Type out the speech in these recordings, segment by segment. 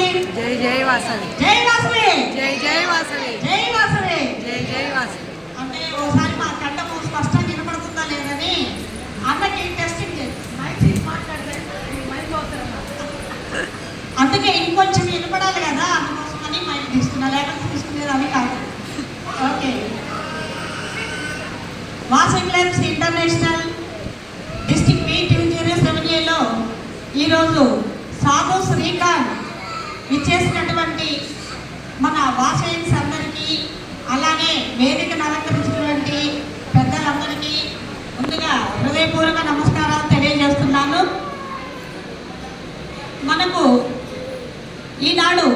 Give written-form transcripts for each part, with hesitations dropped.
జై జై వాసవి. జై వాసవి. జై జై వాసవి. జై వాసవి. జై జై వాసవి. అంటే ఒకసారి మా కంఠము స్పష్టంగా వినపడుతుందా లేదని అన్నకి టెస్టింగ్ చేసి అందుకే ఇంకొంచెం వినపడాలి కదా, అందుకోసమని మైక్ తీసుకున్నా, లేకపోతే తీసుకునేదాన్ని కాదు. Okay. Vasavi clubs international district B207Aలో ఈరోజు సాధు శ్రీకాంత్ విచ్చేసినటువంటి మన వాసవిన్స్ అందరికీ, అలానే వేదికను అలంకరించినటువంటి పెద్దలందరికీ ముందుగా హృదయపూర్వక నమస్కారాలు తెలియజేస్తున్నాను. మనకు ఈనాడు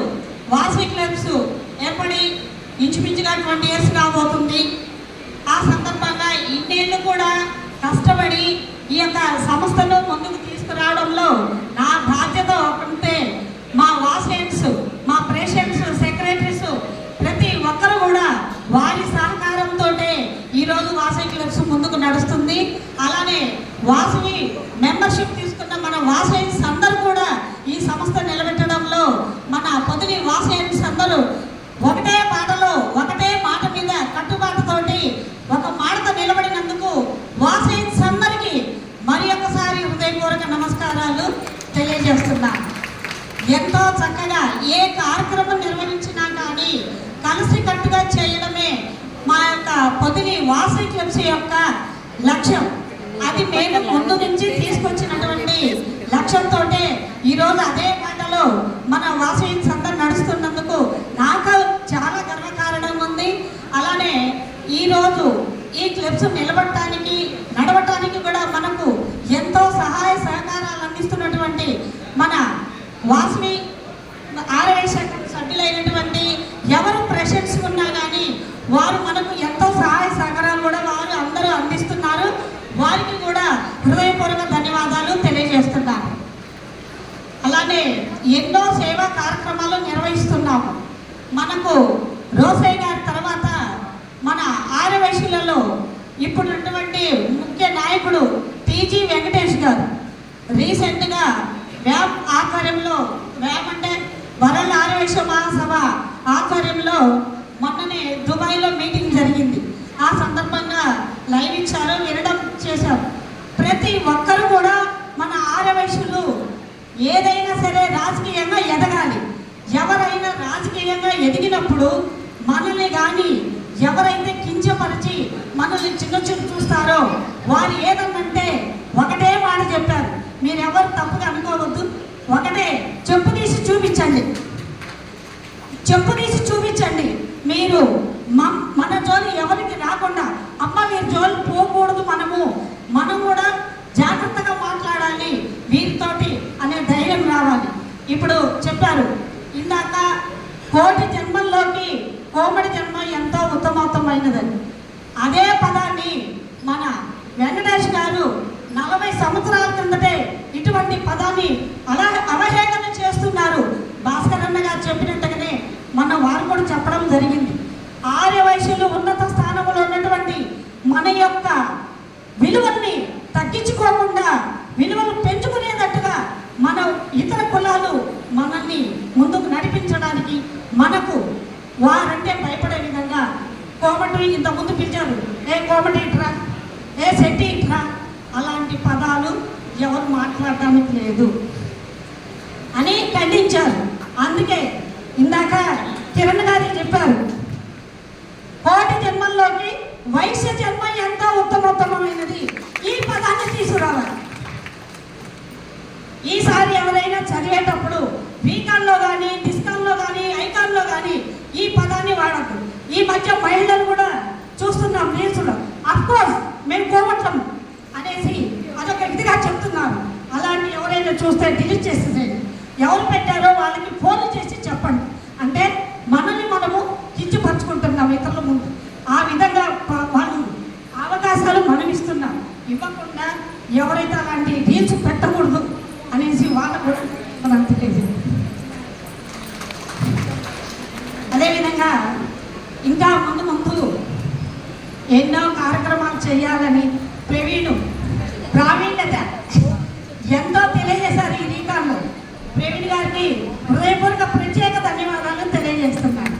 వాసవి క్లబ్స్ ఏర్పడి ఇంచుమించుగా 20 years కాబోతుంది. ఆ సందర్భంగా ఇన్నేళ్ళు కూడా కష్టపడి ఈ యొక్క సంస్థను ముందుకు తీసుకురావడంలో నా బాధ్యత ఒకటే. మా వాసవిన్స్, మా ప్రెసిడెంట్స్, సెక్రటరీస్ ప్రతి ఒక్కరు కూడా వారి సహకారంతో ఈరోజు వాసవి క్లబ్స్ ముందుకు నడుస్తుంది. అలానే వాసవి మెంబర్షిప్ తీసుకున్న మన వాసవిన్స్ అందరూ కూడా ఈ సంస్థ నిలబెట్టడంలో మన పొదిలి వాసవిన్స్ అందరూ ఒకటే పాటలో ఒకటే మాట మీద కట్టుబాటుతోటి ఒక మాటతో నిలబడినందుకు వాసవిన్స్ అందరికీ మరి ఒకసారి హృదయపూర్వక నమస్కారాలు తెలియజేస్తున్నాను. ఎంతో చక్కగా ఏ కార్యక్రమం నిర్వహించినా కానీ కలిసికట్టుగా చేయడమే మా యొక్క పొదిలి వాసవి క్లబ్స్ యొక్క లక్ష్యం. అది మేము ముందు నుంచి తీసుకొచ్చినటువంటి లక్ష్యంతో ఈరోజు అదే పాటలో మన వాసవిన్స్ అందరూ నడుస్తున్నందుకు నాకు చాలా గర్వకారణం ఉంది. అలానే ఈరోజు ఈ క్లబ్స్ నిలబడటానికి నడవటానికి కూడా మనకు ఎంతో సహాయ సహకారాలు అందిస్తున్నటువంటి మన వాసవి ఆరవై శాఖ సభ్యులైనటువంటి ఎవరు ప్రెసిడెంట్స్ ఉన్నా కానీ వారు మనకు ఎంతో సహాయ సహకారాలు కూడా వారు అందరూ అందిస్తున్నారు. వారికి కూడా హృదయపూర్వక ధన్యవాదాలు తెలియజేస్తున్నాను. అలానే ఎన్నో సేవా కార్యక్రమాలు నిర్వహిస్తున్నాము. మనకు రోసయ్య గారి తర్వాత మన ఆర్యవైశ్యులలో ఇప్పుడున్నటువంటి ముఖ్య నాయకుడు టీజీ వెంకటేష్ గారు రీసెంట్గా వ్యాప్ ఆధ్వర్యంలో, వ్యాప్ అంటే వరల్డ్ ఆర్యవైశ్య మహాసభ ఆధ్వర్యంలో మొన్ననే దుబాయ్లో మీటింగ్ జరిగింది. ఆ సందర్భంగా లైవ్ ఇచ్చారు, వినడం చేశారు. ప్రతి ఒక్కరు కూడా మన ఆర్యవైశ్యులు ఏదైనా సరే రాజకీయంగా ఎదగాలి. ఎవరైనా రాజకీయంగా ఎదిగినప్పుడు మనల్ని కానీ ఎవరైతే కించపరిచి మనల్ని చిన్న చూస్తారో వారు ఏదన్నంటే ఒకటే మాట చెప్పారు, మీరెవరు తప్పుగా అనుకోవద్దు, ఒకటే చెప్పు తీసి చూపించండి, చెప్పు తీసి చూపించండి. మీరు మన జోలి ఎవరికి రాకుండా, అమ్మ మీరు జోలి పోకూడదు, మనం కూడా జాగ్రత్తగా మాట్లాడాలి వీరితోటి అనే ధైర్యం రావాలి. ఇప్పుడు చెప్పారు ఇందాక కోటి జన్మల్లోకి కోమడి జన్మ ఎంతో ఉత్తమోత్తమైనదని. అదే పదాన్ని మన వెంకటేష్ గారు 40 సంవత్సరాల కిందటే ఇటువంటి పదాన్ని అలా అవహేళన చేస్తున్నారు. భాస్కర్ అన్న గారు చెప్పినట్టుగానే మన వారు కూడా చెప్పడం జరిగింది. ఆర్యవైశ్యులు ఉన్నత స్థానంలో ఉన్నటువంటి మన యొక్క విలువల్ని తగ్గించుకోకుండా విలువలు పెంచుకునేటట్టుగా మన ఇతర కులాలు మనల్ని ముందుకు నడిపించడానికి మనకు వారంటే భయపడే విధంగా కోమటి ఇంతకుముందు పిలిచారు, ఏ కోమటి ఇట్రా, ఏ శెట్టి ఇట్రా, అలాంటి పదాలు ఎవరు మాట్లాడటానికి లేదు అని ఖండించారు. అందుకే ఇందాక కిరణ్ గారు చెప్పారు, కోటి జన్మల్లోకి వైశ్య జన్మ ఎంతో ఉత్తమోత్తమైనది. ఈ పదాన్ని తీసుకురావాలి. ఈసారి ఎవరైనా చదివేటప్పుడు వీకాన్లో కానీ, డిస్కాన్లో కానీ, ఐకాన్లో కానీ ఈ పదాన్ని వాడద్దు. ఈ మధ్య మహిళలు కూడా చూస్తున్నాం న్యూస్లో, అఫ్కోర్స్ మేము కోమట్లం అనేసి అదొక ఇదిగా చెప్తున్నారు. అలాంటి ఎవరైనా చూస్తే డిలీట్ చేసేసేయండి. ఎవరు పెట్టారో వాళ్ళకి ఫోన్లు చేసి చెప్పండి. అంటే మనల్ని మనము కించపరుచుకుంటున్నాం ఇతరుల ముందు. ఆ విధంగా వాళ్ళు అవకాశాలు మనం ఇస్తున్నాం. ఇవ్వకుండా ఎవరైతే అలాంటి రీల్స్ పెట్టకూడదు అనేసి వాళ్ళకు కూడా మనం తెలియజేయాలి. అదేవిధంగా ఇంకా ముందు ముందు ఎన్నో కార్యక్రమాలు చేయాలని ప్రావీణ్యత ఎంతో తెలియజేశారు ఈ రీకాల్లో. ప్రవీణ్ గారికి హృదయపూర్వక తెలియజేస్తున్నాను.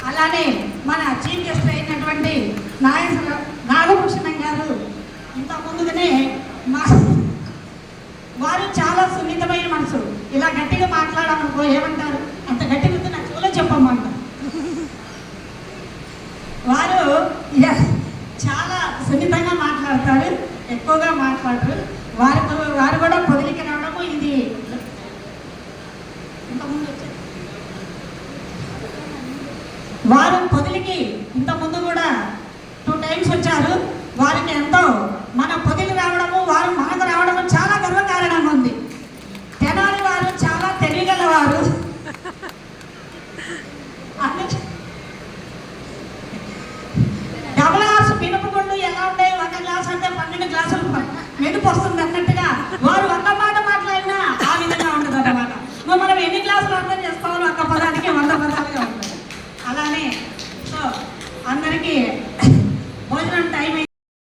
అలానే మన చీఫ్ గెస్ట్ అయినటువంటి నాగభూషణం గారు ఇంత ముందుగానే వారు చాలా సున్నితమైన మనసు. ఇలా గట్టిగా మాట్లాడాలనుకో ఏమంటారు, అంత గట్టిగా ఉంది నాకు చూలో చెప్పమంటారు. వారు చాలా సున్నితంగా మాట్లాడతారు, ఎక్కువగా మాట్లాడరు. వారు కూడా పొదిలికి రావడము ఇది ఇంతకుముందు వచ్చారు. వారు పొదిలికి ఇంతకుముందు కూడా 2 times వచ్చారు. వారికి ఎంతో మన పొదిలి రావడము, వారు మనకు రావడము చాలా గర్వకారణంగా ఉంది. తెనాలి వారు చాలా తెలియగలవారు. డబుల్ గ్లాస్ మినపగుండు ఎలా ఉండే, ఒక గ్లాస్ అంటే 12 గ్లాసులు మెదుపు వస్తుంది అన్నట్టుగా వారు ఒక్క మాట మాట్లాడినా ఆ విధంగా ఉండదు అన్నమాట. మనం ఎన్ని గ్లాసులు అర్థం చేసుకోవాలి, ఒక్క పదానికి 100 పదాలుగా ఉంటుంది. అలానే సో అందరికీ